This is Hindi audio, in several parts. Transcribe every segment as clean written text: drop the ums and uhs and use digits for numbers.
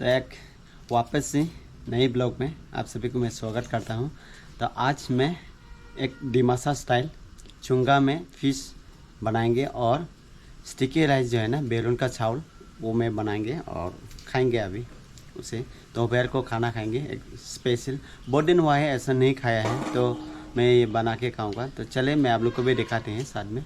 तो एक वापस से नए ब्लॉग में आप सभी को मैं स्वागत करता हूं। तो आज मैं एक डिमासा स्टाइल चुंगा में फ़िश बनाएंगे और स्टिकी राइस जो है ना बेलन का चावल वो मैं बनाएंगे और खाएंगे अभी उसे। दोपहर को खाना खाएंगे एक स्पेशल। बहुत दिन हुआ है ऐसा नहीं खाया है तो मैं ये बना के खाऊँगा। तो चले मैं आप लोग को भी दिखाते हैं साथ में।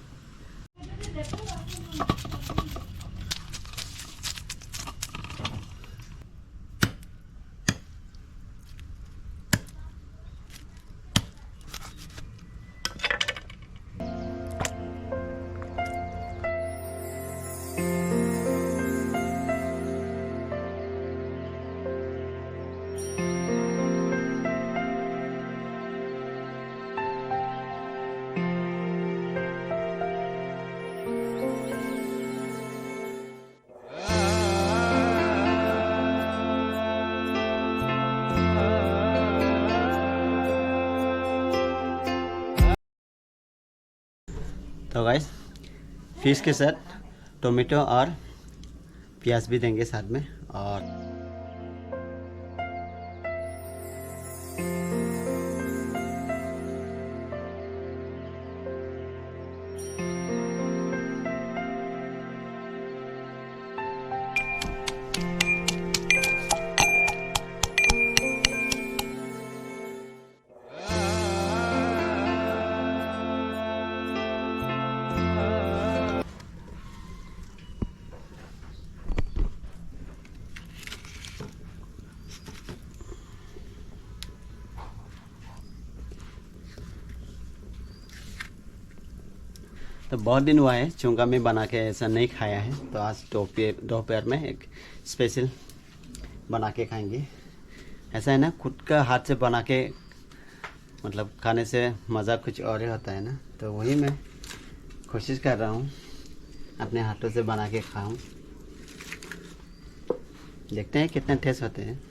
तो गाइस फिश के साथ टोमेटो और प्याज भी देंगे साथ में। और तो बहुत दिन हुआ है चुंगा में बना के ऐसा नहीं खाया है। तो आज दोपहर में एक स्पेशल बना के खाएंगे। ऐसा है ना, खुद का हाथ से बना के मतलब खाने से मज़ा कुछ और ही होता है ना। तो वही मैं कोशिश कर रहा हूँ अपने हाथों से बना के खाऊं। देखते हैं कितने टेस्ट होते हैं।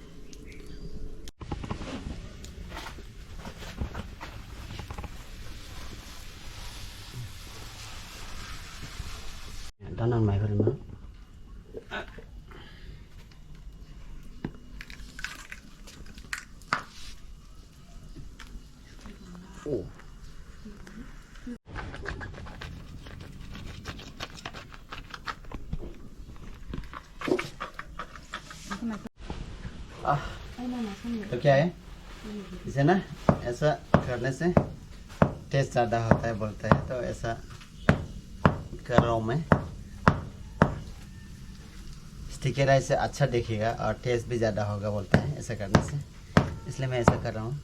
Down on my film. Oh. तो क्या है इसे ना ऐसा करने से टेस्ट ज़्यादा होता है बोलता है। तो ऐसा कर रहा हूँ मैं। स्टिकी राइस से अच्छा दिखेगा और टेस्ट भी ज़्यादा होगा बोलता है ऐसा करने से, इसलिए मैं ऐसा कर रहा हूँ।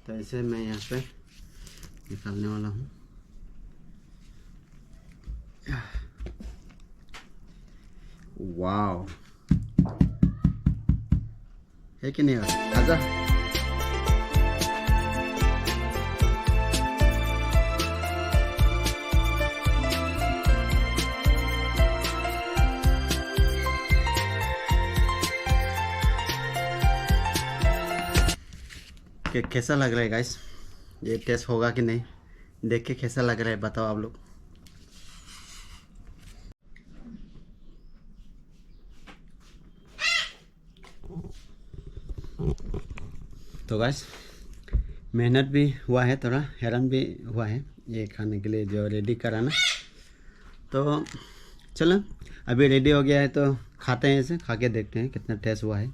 तो इसे मैं यहाँ पे निकालने वाला हूँ। वाव, है कि नहीं? आजा। कि कैसा लग रहा है गाइस, ये टेस्ट होगा कि नहीं, देख के कैसा लग रहा है बताओ आप लोग। तो गाइस मेहनत भी हुआ है, थोड़ा हैरान भी हुआ है ये खाने के लिए जो रेडी करा ना। तो चलो अभी रेडी हो गया है तो खाते हैं, इसे खा के देखते हैं कितना टेस्ट हुआ है।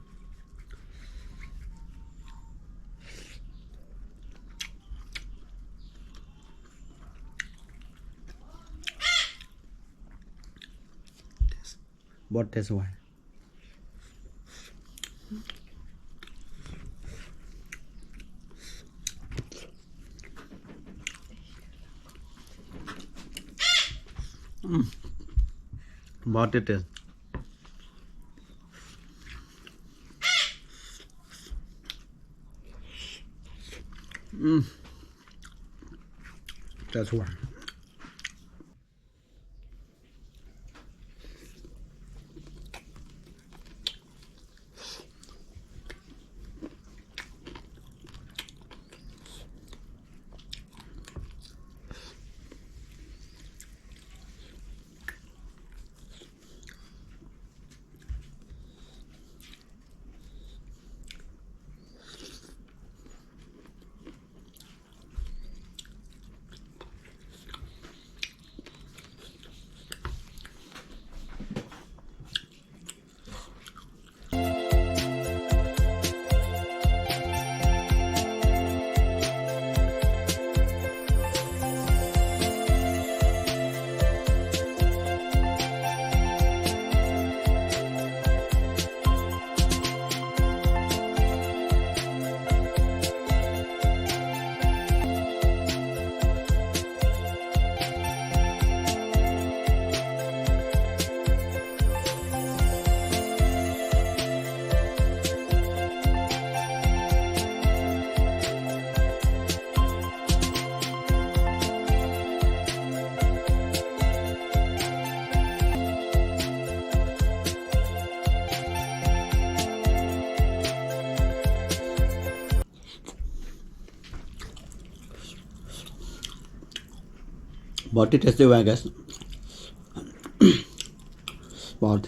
बहुत टेस्ट हुआ है। बहुत ही टेस्ट। टेस्ट हुआ। बहुत ही टेस्टी हुआ है गैस। बहुत।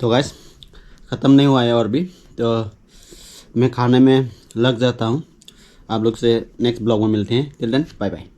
तो गैस ख़त्म नहीं हुआ है और भी, तो मैं खाने में लग जाता हूँ। आप लोग से नेक्स्ट ब्लॉग में मिलते हैं। Till then bye bye.